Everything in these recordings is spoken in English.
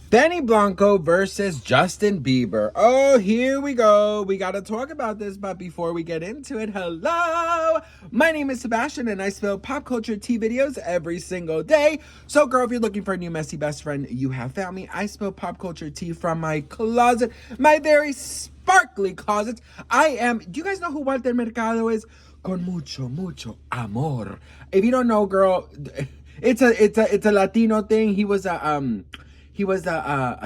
Benny Blanco versus Justin Bieber. Oh, here we go. We got to talk about this, but before we get into it, hello. My name is Sebastian, and I spill pop culture tea videos every single day. So, girl, if you're looking for a new messy best friend, you have found me. I spill pop culture tea from my closet, my very sparkly closet. Do you guys know who Walter Mercado is? Con mucho amor. If you don't know, girl, it's a Latino thing. He was a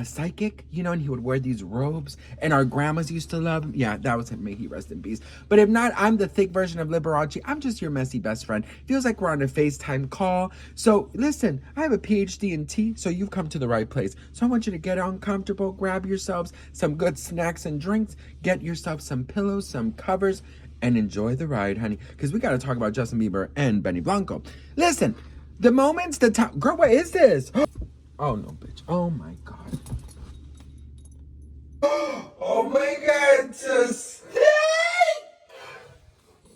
psychic, you know, and he would wear these robes, and our grandmas used to love him. Yeah, that was him. May he rest in peace. But if not, I'm the thick version of Liberace. I'm just your messy best friend. Feels like we're on a FaceTime call. So listen, I have a PhD in tea, so you've come to the right place. So I want you to get uncomfortable, grab yourselves some good snacks and drinks, get yourself some pillows, some covers, and enjoy the ride, honey, because we got to talk about Justin Bieber and Benny Blanco. Listen, girl, what is this? Oh no, bitch. Oh my god. Oh my god, just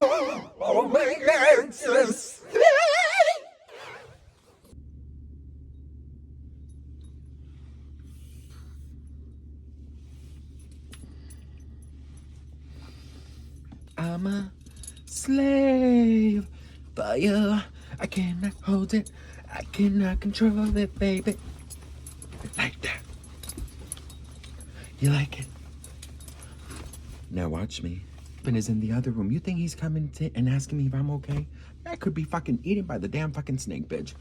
oh my god, just I'm a slave for you. I cannot hold it. I cannot control it, baby. Like that. You like it? Now watch me. Ben is in the other room. You think he's coming and asking me if I'm okay? I could be fucking eaten by the damn fucking snake, bitch.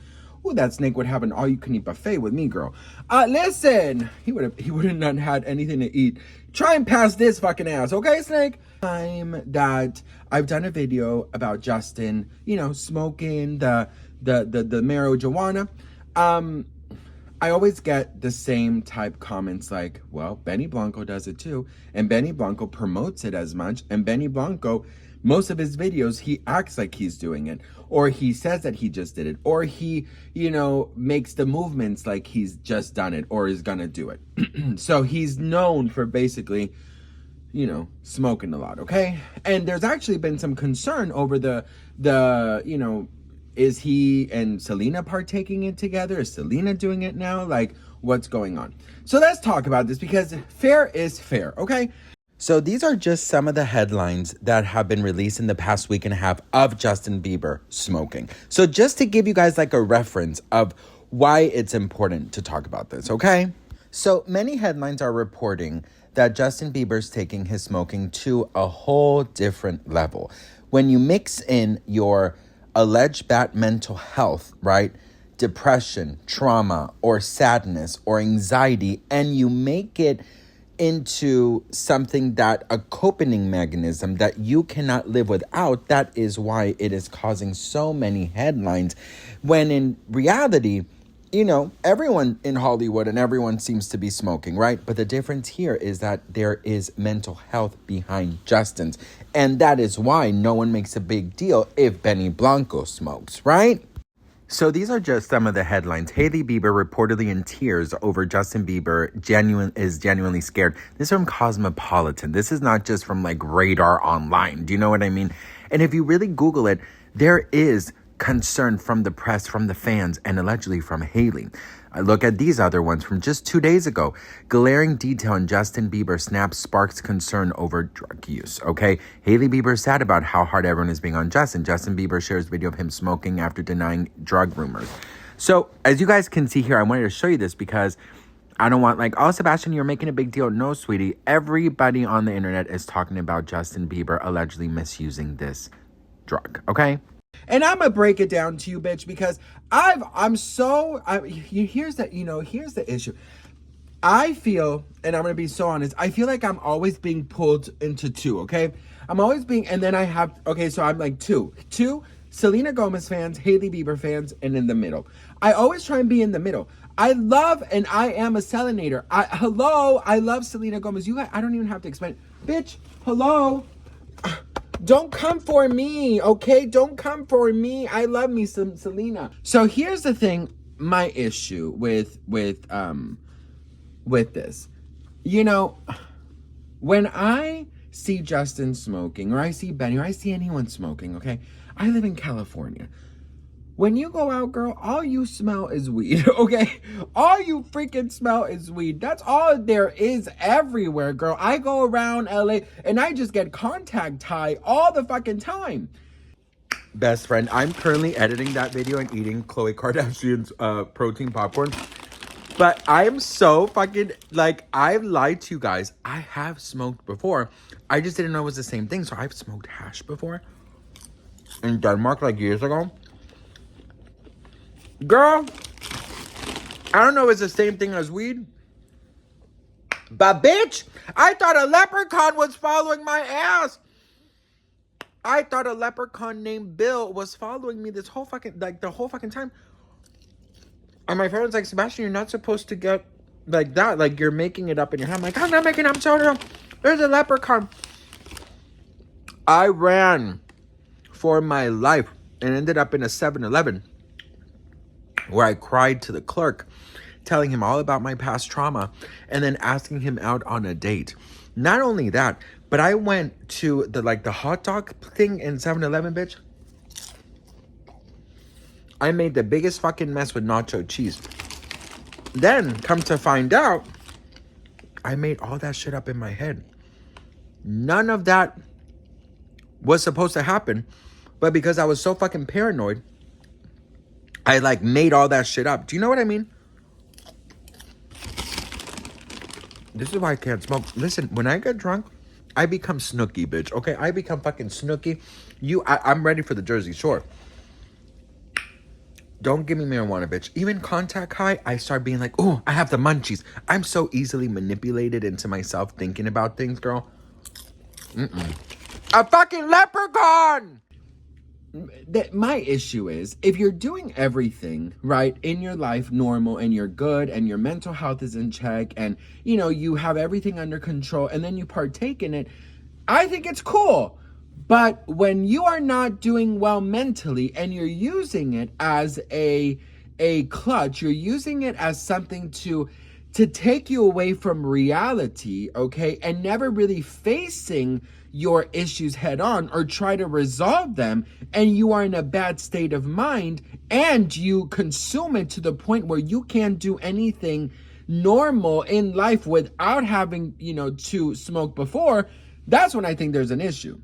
Ooh, that snake would have an all-you-can-eat buffet with me, girl. Listen, he wouldn't have had anything to eat. Try and pass this fucking ass, okay, snake? Time that I've done a video about Justin, you know, smoking the marijuana. I always get the same type comments like, well, Benny Blanco does it too, and Benny Blanco promotes it as much, and Benny Blanco, most of his videos, he acts like he's doing it, or he says that he just did it, or he, you know, makes the movements like he's just done it or is gonna do it. So he's known for basically, you know, smoking a lot, okay? And there's actually been some concern over the you know, is he and Selena partaking it together? Is Selena doing it now? Like, what's going on? So let's talk about this, because fair is fair, okay? So these are just some of the headlines that have been released in the past week and a half of Justin Bieber smoking. So just to give you guys like a reference of why it's important to talk about this, okay? So many headlines are reporting that Justin Bieber's taking his smoking to a whole different level. When you mix in your alleged bad mental health, right? Depression, trauma, or sadness, or anxiety, and you make it into something that a coping mechanism that you cannot live without, that is why it is causing so many headlines. When in reality, you know, everyone in Hollywood and everyone seems to be smoking, right? But the difference here is that there is mental health behind Justin's. And that is why no one makes a big deal if Benny Blanco smokes, right? So these are just some of the headlines. Hailey Bieber reportedly in tears over Justin Bieber is genuinely scared. This is from Cosmopolitan. This is not just from like Radar Online. Do you know what I mean? And if you really Google it, there is concern from the press, from the fans, and allegedly from Hailey. I look at these other ones from just 2 days ago. Glaring detail in Justin Bieber snap sparks concern over drug use, okay? Hailey Bieber is sad about how hard everyone is being on Justin. Justin Bieber shares video of him smoking after denying drug rumors. So, as you guys can see here, I wanted to show you this because I don't want like, oh, Sebastian, you're making a big deal. No, sweetie. Everybody on the internet is talking about Justin Bieber allegedly misusing this drug, okay? And I'm gonna break it down to you, bitch, because here's the issue. I feel, and I'm gonna be so honest, I feel like I'm always being pulled into two, okay? I'm like two Selena Gomez fans, Hailey Bieber fans, and in the middle. I always try and be in the middle. I love, and I am a Selenator. I love Selena Gomez. I don't even have to explain it. Bitch, hello. Don't come for me, okay? Don't come for me. I love me some Selena. So here's the thing, my issue with this. You know, when I see Justin smoking, or I see Benny, or I see anyone smoking, okay? I live in California. When you go out, girl, all you smell is weed, okay? All you freaking smell is weed. That's all there is everywhere, girl. I go around LA and I just get contact high all the fucking time. Best friend, I'm currently editing that video and eating Khloe Kardashian's protein popcorn. But I am so fucking, like, I've lied to you guys. I have smoked before. I just didn't know it was the same thing. So I've smoked hash before in Denmark, like, years ago. Girl, I don't know if it's the same thing as weed. But bitch, I thought a leprechaun was following my ass. I thought a leprechaun named Bill was following me this whole fucking, like, the whole fucking time. And my friend was like, Sebastian, you're not supposed to get like that. Like, you're making it up in your head. I'm like, I'm not making it up. So there's a leprechaun. I ran for my life and ended up in a 7-Eleven where I cried to the clerk, telling him all about my past trauma and then asking him out on a date. Not only that, but I went to the hot dog thing in 7-Eleven, bitch. I made the biggest fucking mess with nacho cheese. Then, come to find out, I made all that shit up in my head. None of that was supposed to happen, but because I was so fucking paranoid, I like made all that shit up. Do you know what I mean? This is why I can't smoke. Listen, when I get drunk, I become Snooki, bitch. Okay, I become fucking Snooki. I'm ready for the Jersey Shore. Don't give me marijuana, bitch. Even contact high, I start being like, oh, I have the munchies. I'm so easily manipulated into myself thinking about things, girl. A fucking leprechaun! My issue is, if you're doing everything, right, in your life normal and you're good and your mental health is in check and, you know, you have everything under control and then you partake in it, I think it's cool. But when you are not doing well mentally and you're using it as a clutch, you're using it as something to take you away from reality, okay, and never really facing your issues head on or try to resolve them, and you are in a bad state of mind and you consume it to the point where you can't do anything normal in life without having, you know, to smoke before, that's when I think there's an issue.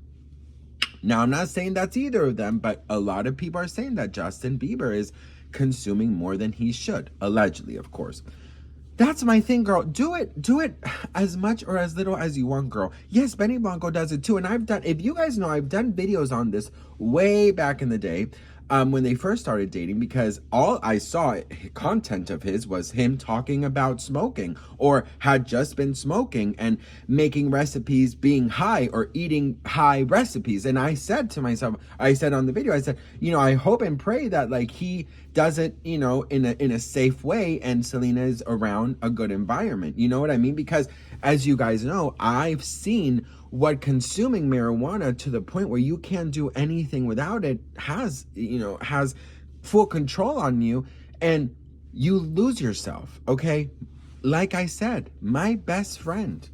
Now, I'm not saying that's either of them, but a lot of people are saying that Justin Bieber is consuming more than he should, allegedly, of course. That's my thing, girl. Do it as much or as little as you want, girl. Yes, Benny Blanco does it too, and if you guys know, I've done videos on this way back in the day, when they first started dating, because all I saw content of his was him talking about smoking or had just been smoking and making recipes being high or eating high recipes. And I said to myself, I said on the video, I said, you know, I hope and pray that like he does it, you know, in a safe way and Selena is around a good environment. You know what I mean? Because as you guys know, I've seen what consuming marijuana to the point where you can't do anything without it has full control on you and you lose yourself, okay? Like I said, my best friend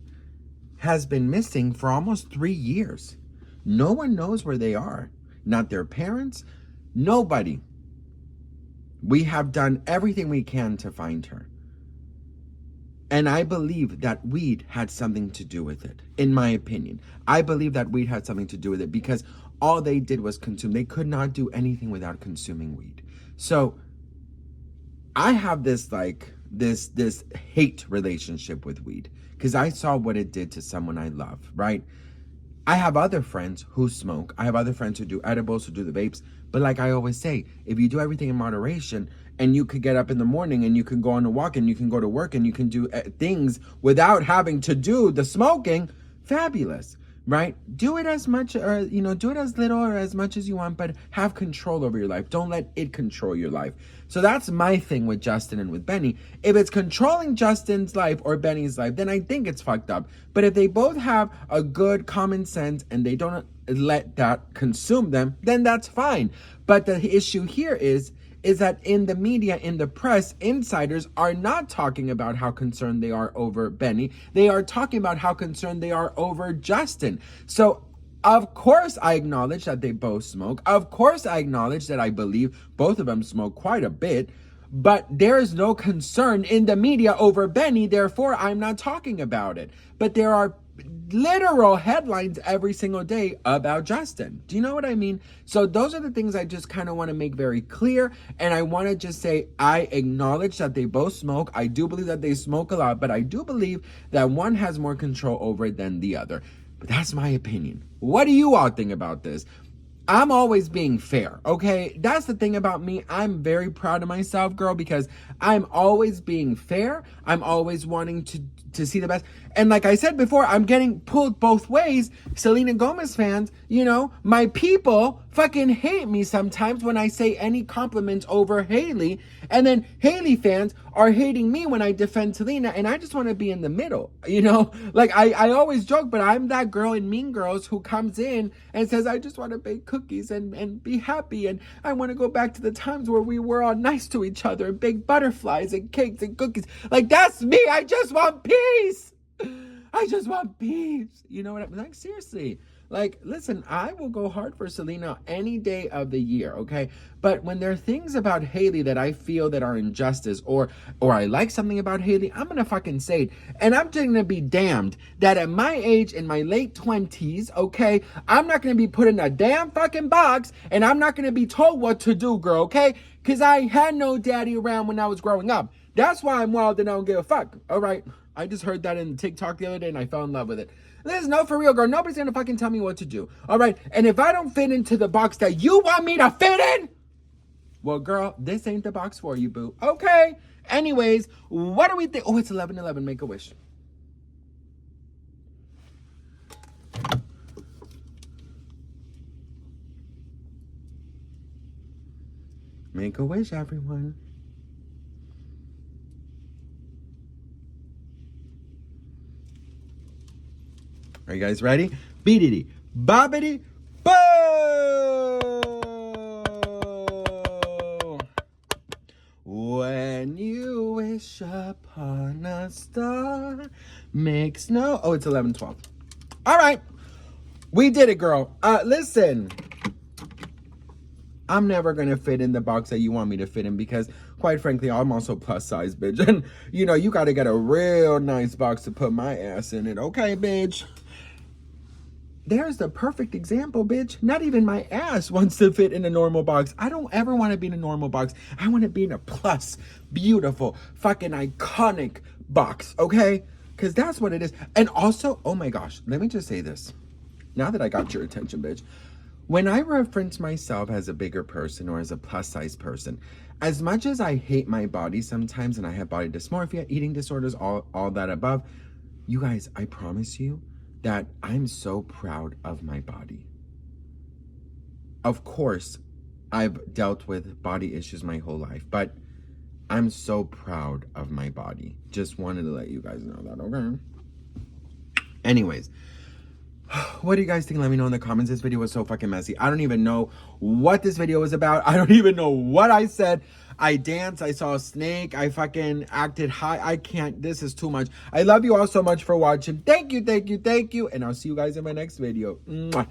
has been missing for almost 3 years. No one knows where they are. Not their parents, nobody. We have done everything we can to find her. And I believe that weed had something to do with it, in my opinion. I believe that weed had something to do with it because all they did was consume. They could not do anything without consuming weed. So I have this this hate relationship with weed because I saw what it did to someone I love, right? I have other friends who smoke. I have other friends who do edibles, who do the vapes. But like I always say, if you do everything in moderation and you could get up in the morning and you can go on a walk and you can go to work and you can do things without having to do the smoking, fabulous, right? Do it as much or, you know, do it as little or as much as you want, but have control over your life. Don't let it control your life. So that's my thing with Justin and with Benny. If it's controlling Justin's life or Benny's life, then I think it's fucked up. But if they both have a good common sense and they don't let that consume them, then that's fine. But the issue here is that in the media, in the press, insiders are not talking about how concerned they are over Benny. They are talking about how concerned they are over Justin. So Of course, I acknowledge that they both smoke. Of course, I acknowledge that I believe both of them smoke quite a bit. But there is no concern in the media over Benny, therefore I'm not talking about it. But there are literal headlines every single day about Justin. Do you know what I mean? So those are the things I just kind of want to make very clear. And I want to just say, I acknowledge that they both smoke. I do believe that they smoke a lot, but I do believe that one has more control over it than the other. But that's my opinion. What do you all think about this? I'm always being fair, okay? That's the thing about me. I'm very proud of myself, girl, because I'm always being fair. I'm always wanting to see the best. And like I said before, I'm getting pulled both ways. Selena Gomez fans, you know, my people fucking hate me sometimes when I say any compliments over Hailey. And then Hailey fans are hating me when I defend Selena. And I just want to be in the middle, you know? Like I always joke, but I'm that girl in Mean Girls who comes in and says, I just want to bake cookies and be happy. And I want to go back to the times where we were all nice to each other and bake butterflies and cakes and cookies. Like, that's me. I just want peace. I just want peace. You know what I'm like? Seriously. Like, listen, I will go hard for Selena any day of the year, okay? But when there are things about Hailey that I feel that are injustice or I like something about Hailey, I'm gonna fucking say it. And I'm just gonna be damned that at my age, in my late 20s, okay, I'm not gonna be put in a damn fucking box and I'm not gonna be told what to do, girl, okay? Because I had no daddy around when I was growing up. That's why I'm wild and I don't give a fuck, all right? I just heard that in TikTok the other day and I fell in love with it. Listen, no, for real, girl. Nobody's gonna fucking tell me what to do. All right? And if I don't fit into the box that you want me to fit in, well, girl, this ain't the box for you, boo. Okay? Anyways, what do we think? Oh, it's 11:11. Make a wish. Make a wish, everyone. Are you guys ready? Beedity, bobbity, boo! When you wish upon a star, make snow. Oh, it's 11:12. All right, we did it, girl. Listen, I'm never gonna fit in the box that you want me to fit in because, quite frankly, I'm also plus size, bitch. And you know, you gotta get a real nice box to put my ass in it, okay, bitch? There's the perfect example, bitch. Not even my ass wants to fit in a normal box. I don't ever want to be in a normal box. I want to be in a plus, beautiful, fucking iconic box, okay? Because that's what it is. And also, oh my gosh, let me just say this. Now that I got your attention, bitch. When I reference myself as a bigger person or as a plus size person, as much as I hate my body sometimes and I have body dysmorphia, eating disorders, all that above, you guys, I promise you, that I'm so proud of my body. Of course, I've dealt with body issues my whole life, but I'm so proud of my body. Just wanted to let you guys know that, okay? Anyways, what do you guys think? Let me know in the comments. This video was so fucking messy. I don't even know what this video was about. I don't even know what I said. I danced. I saw a snake. I fucking acted high. I can't. This is too much. I love you all so much for watching. Thank you, thank you, thank you. And I'll see you guys in my next video. Mwah.